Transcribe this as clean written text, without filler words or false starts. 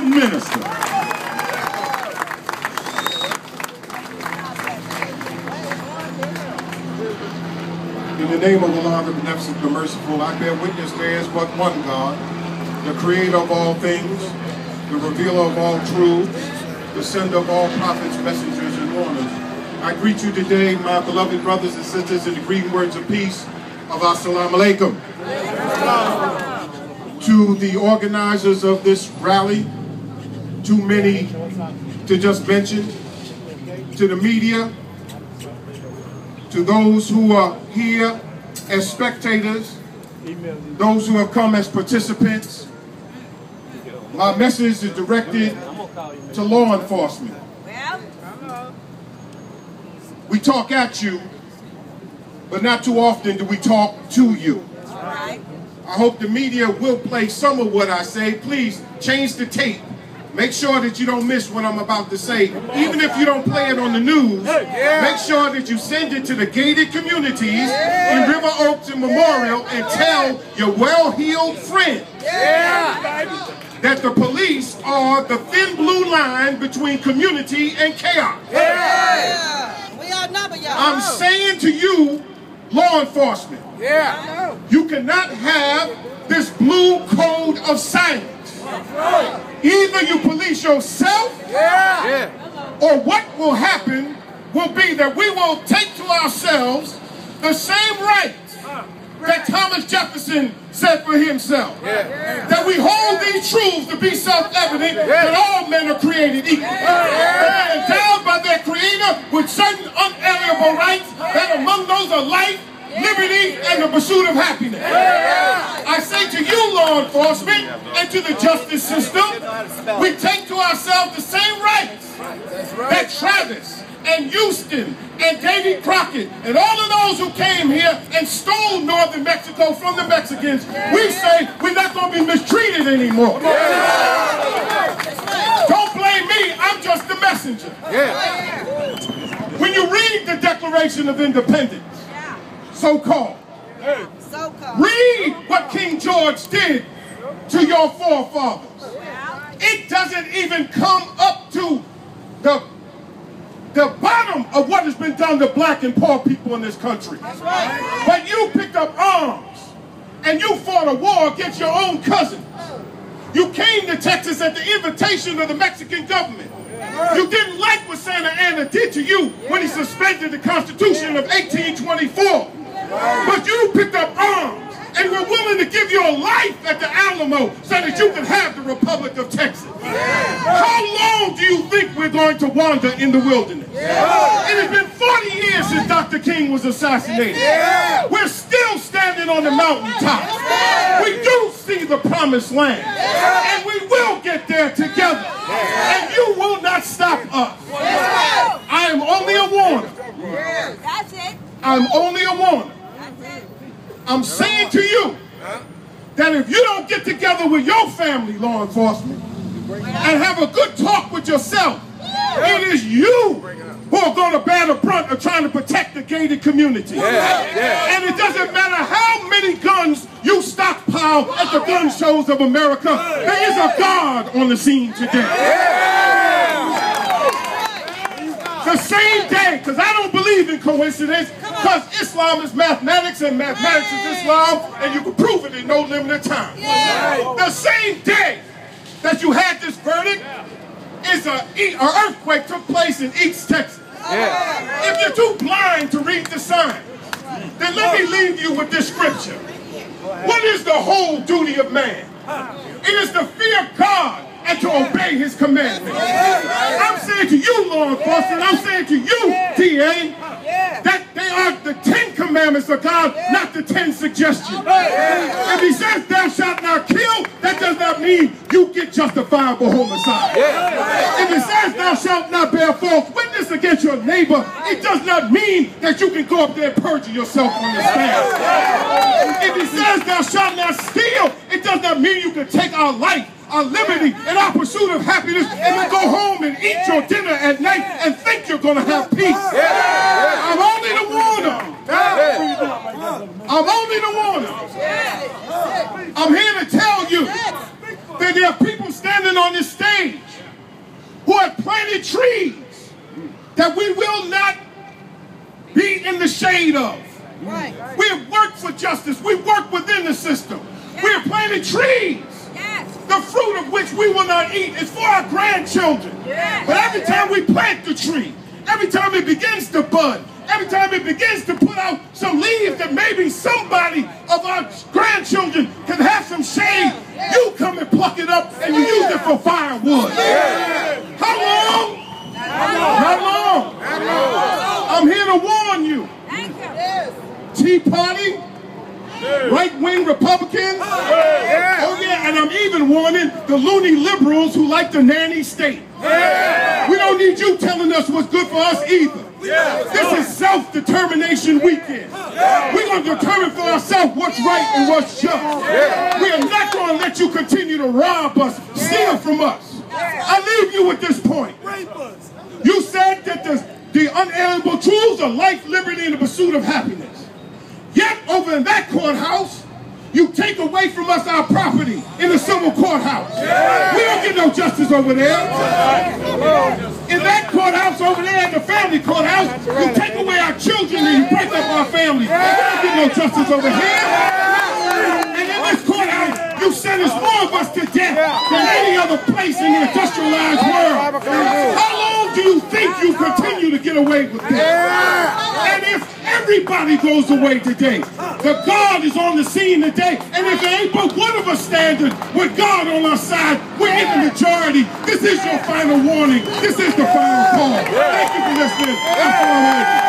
minister. In the name of the Lord, the beneficent, the merciful, I bear witness there is but one God, the creator of all things, the revealer of all truths, the sender of all prophets, messengers, and warners. I greet you today, my beloved brothers and sisters, in the greeting words of peace of Assalamu alaikum. To the organizers of this rally, too many to just mention, to the media, to those who are here as spectators, those who have come as participants, my message is directed to law enforcement. We talk at you, but not too often do we talk to you. I hope the media will play some of what I say. Please change the tape. Make sure that you don't miss what I'm about to say. Even if you don't play it on the news, make sure that you send it to the gated communities in River Oaks and Memorial and tell your well-heeled friends that the police are the thin blue line between community and chaos. I'm saying to you, law enforcement, you cannot have this blue code of silence. Either you police yourself, or what will happen will be that we will take to ourselves the same rights that Thomas Jefferson said for himself. That we hold these truths to be self-evident that all men are created equal. That are endowed by their Creator with certain unalienable rights, that among those are life, liberty, and the pursuit of happiness. I say to you, law enforcement, and to the justice system, we take to ourselves the same rights that Travis and Houston and Davy Crockett and all of those who came here and stole northern Mexico from the Mexicans. We say we're not going to be mistreated anymore. Don't blame me, I'm just the messenger. When you read the Declaration of Independence, so-called, read what King George did to your forefathers. It doesn't even come up to the bottom of what has been done to black and poor people in this country. But you picked up arms and you fought a war against your own cousins. You came to Texas at the invitation of the Mexican government. You didn't like what Santa Anna did to you when he suspended the Constitution of 1824. But you picked up arms and were willing to give your life at the Alamo so that you could have the Republic of Texas. How long do you think we're going to wander in the wilderness? It has been 40 years since Dr. King was assassinated. We're still standing on the mountaintop. We do see the promised land. And we will get there together. And you will not stop us. I am only a warner. That's it. I'm only a warner. I'm saying to you that if you don't get together with your family, law enforcement, and have a good talk with yourself, it is you who are going to bear the brunt of trying to protect the gated community. And it doesn't matter how many guns you stockpile at the gun shows of America, there is a God on the scene today. The same day, because I don't believe in coincidence, because Islam is mathematics and mathematics is Islam, and you can prove it in no limited time. The same day that you had this verdict is an earthquake took place in East Texas. If you're too blind to read the sign, then let me leave you with this scripture. What is the whole duty of man? It is to fear God and to obey his commandments. I'm saying to you, law enforcement, I'm saying to you, DA, that they are the 10 commandments of God, not the 10 suggestions. If he says thou shalt not kill, that does not mean you get justifiable homicide. If it says thou shalt not bear false witness against your neighbor, it does not mean that you can go up there and perjure yourself on the stand. If he says thou shalt not steal, it does not mean you can take our life, our liberty, and our pursuit of happiness, and then go home and eat your dinner at night and think you're going to have peace. I'm only the warner. I'm only the warner. I'm here to tell you that there are people standing on this stage planted trees that we will not be in the shade of. Right. We have worked for justice. We work within the system. Yes. We have planted trees. Yes. The fruit of which we will not eat is for our grandchildren. Yes. But every time we plant the tree, every time it begins to bud, every time it begins to put out some leaves that maybe somebody of our grandchildren can have some shade, you come and pluck it up and you use it for firewood. How long? Not long. I'm here to warn you. Tea Party, right-wing Republicans, oh yeah, and I'm even warning the loony liberals who like the nanny state. We don't need you telling us what's good for us either. This is self-determination weekend. We're going to determine for ourselves what's right and what's just. We are not going to let you continue to rob us, steal from us. I leave you with this point. You said that the unalienable truths are life, liberty, and the pursuit of happiness. Yet over in that courthouse, you take away from us our property in the civil courthouse. We don't get no justice over there. In that courthouse over there, in the family courthouse, you take away our children and you break up our families. We don't get no justice over here. And in this courthouse, you sentence more of us to death than any other place in the industrialized world. How long do you think you continue to get away with this? And if everybody goes away today, the God is on the scene today, and if there ain't but one of us standing with God on our side, we're in the majority. This is your final warning. This is the final call. Thank you for listening.